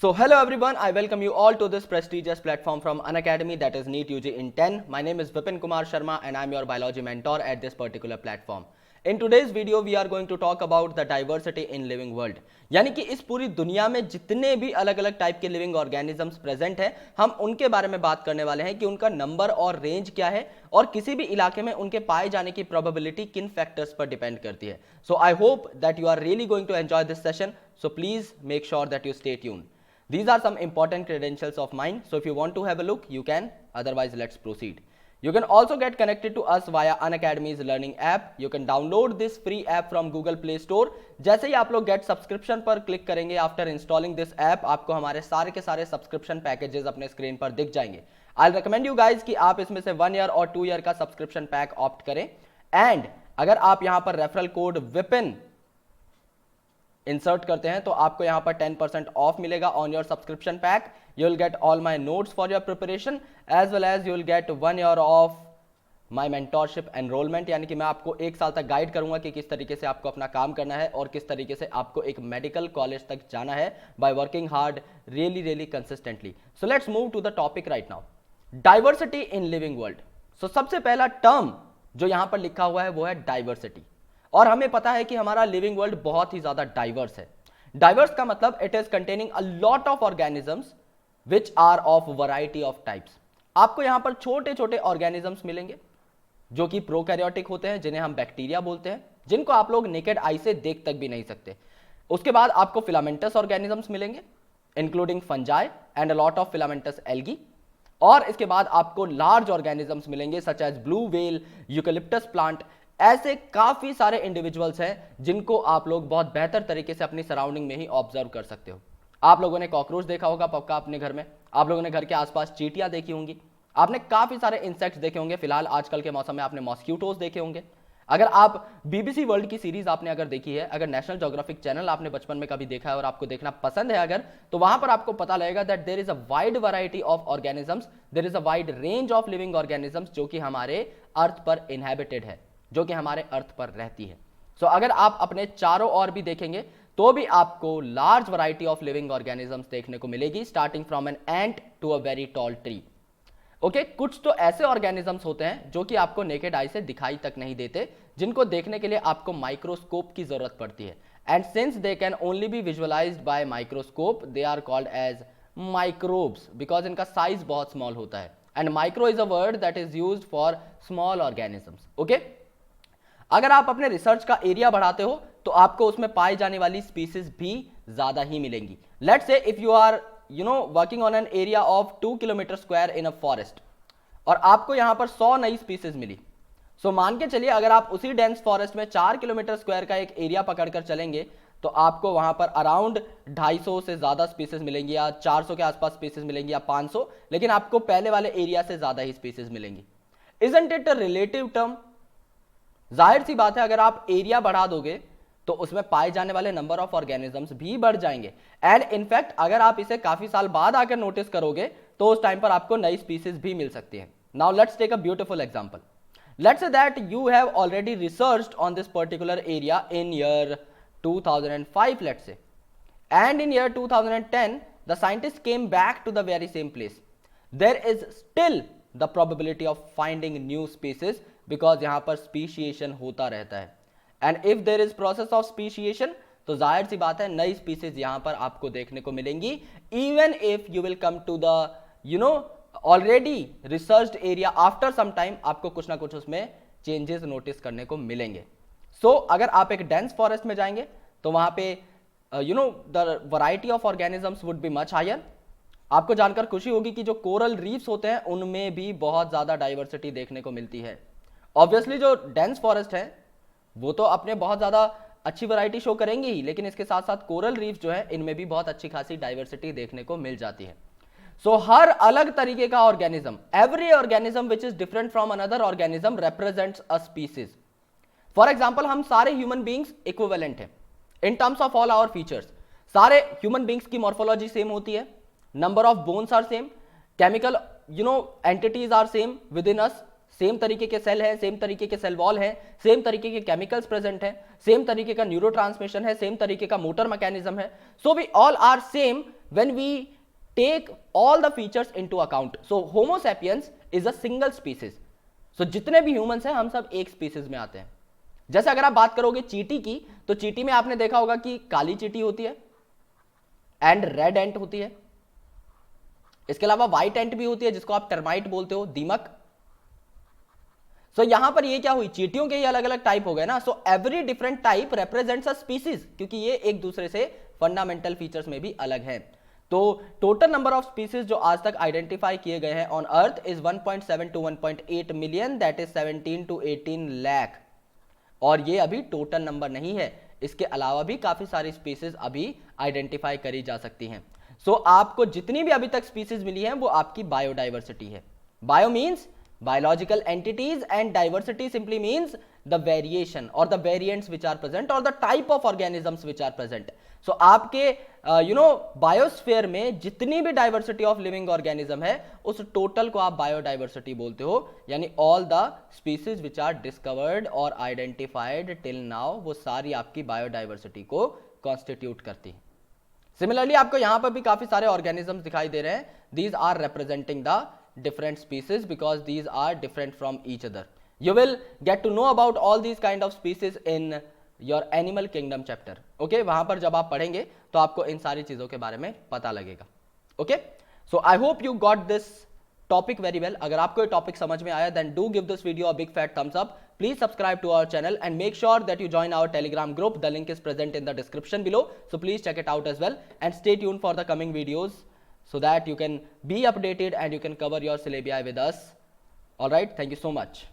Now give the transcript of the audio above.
So hello everyone, I welcome you all to this prestigious platform from Unacademy, that is NEET UG in 10. My name is Vipin Kumar Sharma and I am your biology mentor at this particular platform. In today's video we are going to talk about the diversity in living world. यानी कि इस पूरी दुनिया में जितने भी अलग अलग टाइप के लिविंग ऑर्गेनिजम्स प्रेजेंट हैं, हम उनके बारे में बात करने वाले हैं कि उनका नंबर और रेंज क्या है और किसी भी इलाके में उनके पाए जाने की प्रोबेबिलिटी किन फैक्टर्स पर डिपेंड करती है. So I hope that you are really going to enjoy this session. So please make sure that you stay tuned. These are some important credentials of mine, so if you want to have a look, you can. Otherwise, let's proceed. You can also get connected to us via Unacademy's learning app. You can download this free app from Google Play Store. जैसे ही आप लोग get subscription पर click करेंगे after installing this app, आपको हमारे सारे के सारे subscription packages अपने स्क्रीन पर दिख जाएंगे. I'll recommend you guys कि आप इसमें से 1 year और 2 year का subscription pack opt करें. And अगर आप यहाँ पर referral code WIPIN इंसर्ट करते हैं तो आपको यहां पर 10% ऑफ मिलेगा on your subscription pack. You will get all my notes for your preparation as well as you will get 1 year of my mentorship enrollment. यानी कि मैं आपको 1 साल तक गाइड करूंगा कि किस तरीके से आपको अपना काम करना है और किस तरीके से आपको एक मेडिकल कॉलेज तक जाना है by working hard really consistently. So let's move to the topic right now, diversity in living world. So सबसे पहला टर्म जो यहां पर लिखा हुआ है वो है डाइवर्सिटी. और हमें पता है कि हमारा लिविंग वर्ल्ड बहुत ही ज्यादा डाइवर्स है. डाइवर्स का मतलब it is containing a lot of organisms which are of variety of types. आपको यहां पर छोटे छोटे ऑर्गेनिजम्स मिलेंगे जो कि प्रोकैरियोटिक होते हैं, जिन्हें हम बैक्टीरिया बोलते हैं, जिनको आप लोग नेकेड आई से देख तक भी नहीं सकते. उसके बाद आपको फिलामेंटस ऑर्गेनिजम्स मिलेंगे including fungi and a lot of filamentous algae. और इसके बाद आपको लार्ज ऑर्गेनिजम्स मिलेंगे such as blue whale, eucalyptus plant. ऐसे काफी सारे इंडिविजुअल्स हैं जिनको आप लोग बहुत बेहतर तरीके से अपनी सराउंडिंग में ही ऑब्जर्व कर सकते हो. आप लोगों ने कॉकरोच देखा होगा पक्का अपने घर में, आप लोगों ने घर के आसपास चींटियां देखी होंगी, आपने काफी सारे इंसेक्ट्स देखे होंगे. फिलहाल आजकल के मौसम में आपने मॉस्किटोज देखे होंगे. अगर आप बीबीसी वर्ल्ड की सीरीज आपने अगर देखी है, अगर नेशनल ज्योग्राफिक चैनल आपने बचपन में कभी देखा है और आपको देखना पसंद है अगर, तो वहां पर आपको पता लगेगा that there is a wide variety of organisms, there is a wide range of living organisms जो कि हमारे अर्थ पर इनहेबिटेड है, जो कि हमारे अर्थ पर रहती है. सो अगर आप अपने चारों ओर भी देखेंगे तो भी आपको large variety of living organisms देखने को मिलेगी, starting from an ant to a very tall tree. Okay, कुछ तो ऐसे ऑर्गेनिजम्स होते हैं जो कि आपको नेकेड आई से दिखाई तक नहीं देते, जिनको देखने के लिए आपको माइक्रोस्कोप की जरूरत पड़ती है. And since they can only be visualised by microscope, they are called as microbes because इनका साइज बहुत स्मॉल होता है. And micro is a word that is used for small organisms. Okay, अगर आप अपने रिसर्च का एरिया बढ़ाते हो तो आपको उसमें पाई जाने वाली स्पीसीज भी ज्यादा ही मिलेंगी. Let's say if you are working on an area of 2 kilometre square in a forest और आपको यहां पर 100 नई स्पीसीज मिली. सो मान के चलिए अगर आप उसी डेंस फॉरेस्ट में 4 किलोमीटर स्क्वायर का एक एरिया पकड़कर चलेंगे तो आपको वहां पर अराउंड 250 से ज्यादा स्पीसीज मिलेंगी, या 400 के आसपास स्पीसीज मिलेंगी, या 500, लेकिन आपको पहले वाले एरिया से ज्यादा ही स्पीसीज मिलेंगी. Isn't it a relative term? जाहिर सी बात है अगर आप एरिया बढ़ा दोगे तो उसमें पाए जाने वाले नंबर ऑफ ऑर्गेनिजम्स भी बढ़ जाएंगे. एंड इनफैक्ट अगर आप इसे काफी साल बाद आकर नोटिस करोगे तो उस टाइम पर आपको नई स्पीसीज भी मिल सकती है. Now let's take a beautiful example. Let's say that you have already researched on this particular area in year 2005 let's say, and in year 2010 the scientist came back to the very same place. There is still the probability of finding new species because यहां पर speciation होता रहता है. And if there is process of speciation तो जाहिर सी बात है नई स्पीसीज यहां पर आपको देखने को मिलेंगी, even if you will come to the already researched area after some time, आपको कुछ ना कुछ उसमें चेंजेस नोटिस करने को मिलेंगे. सो अगर आप एक डेंस फॉरेस्ट में जाएंगे तो वहां पे the variety of organisms would be much higher. आपको जानकर खुशी होगी कि जो कोरल रीफ्स होते हैं उनमें भी बहुत ज्यादा डाइवर्सिटी देखने को मिलती है. ऑब्वियसली जो डेंस फॉरेस्ट है वो तो अपने बहुत ज्यादा अच्छी वैरायटी शो करेंगे ही, लेकिन इसके साथ साथ कोरल रीफ जो है इनमें भी बहुत अच्छी खासी डाइवर्सिटी देखने को मिल जाती है. सो हर अलग तरीके का organism, every organism which is different from another organism represents a species. For example हम सारे ह्यूमन बींग्स इक्विवेलेंट हैं in terms of all our features. सारे ह्यूमन बींग्स की मॉर्फोलॉजी सेम होती है, number of bones are same, chemical entities are same within us, same तरीके के cell है, सेम तरीके के सेल वॉल है, सेम तरीके के केमिकल्स प्रेजेंट है, सेम तरीके का न्यूरोट्रांसमिशन है, सेम तरीके का मोटर मैकेनिज्म है. So we all are same when we take all the features into account. So homo sapiens is a single species. सो जितने भी ह्यूमंस हैं हम सब एक स्पीसीज में आते हैं. जैसे अगर आप बात करोगे चींटी की, तो चींटी में आपने देखा होगा कि काली चींटी होती है एंड रेड एंट होती है. इसके अलावा व्हाइट एंट भी होती है जिसको आप टर्माइट बोलते हो, दीमक. सो यहां पर ये क्या हुई, चींटियों के ये अलग अलग टाइप हो गए ना. So every different type represents a species, क्योंकि ये एक दूसरे से फंडामेंटल फीचर्स में भी अलग हैं. तो टोटल नंबर ऑफ स्पीसीज जो आज तक आइडेंटिफाई किए गए हैं on earth is 1.7 to 1.8 million, that is 17 to 18 lakh. और ये अभी टोटल नंबर नहीं है, इसके अलावा भी काफी सारी स्पीसीज अभी आइडेंटिफाई करी जा सकती हैं. सो आपको जितनी भी अभी तक स्पीसीज मिली हैं वो आपकी बायोडाइवर्सिटी है. Bio means biological entities and diversity simply means the variation or the variants which are present or the type of organisms which are present. So आपके बायोस्फीयर में जितनी भी डाइवर्सिटी ऑफ लिविंग ऑर्गेनिज्म है उस total को आप biodiversity बोलते हो. यानी all the species which are discovered और आइडेंटिफाइड टिल नाउ, वो सारी आपकी बायोडाइवर्सिटी को कॉन्स्टिट्यूट करती है. सिमिलरली आपको यहां पर भी काफी सारे ऑर्गेनिजम्स दिखाई दे रहे हैं. These are representing the different species because these are different from each other. You will get to know about all these kind of species in your animal kingdom chapter. Okay, वहां पर जब आप पढ़ेंगे तो आपको इन सारी चीजों के बारे में पता लगेगा. Okay, so I hope you got this topic very well. अगर आपको ये टॉपिक समझ में आया then do give this video a big fat thumbs up. Please subscribe to our channel and make sure that you join our Telegram group. The link is present in the description below. So please check it out as well and stay tuned for the coming videos, so that you can be updated and you can cover your syllabi with us. All right, thank you so much.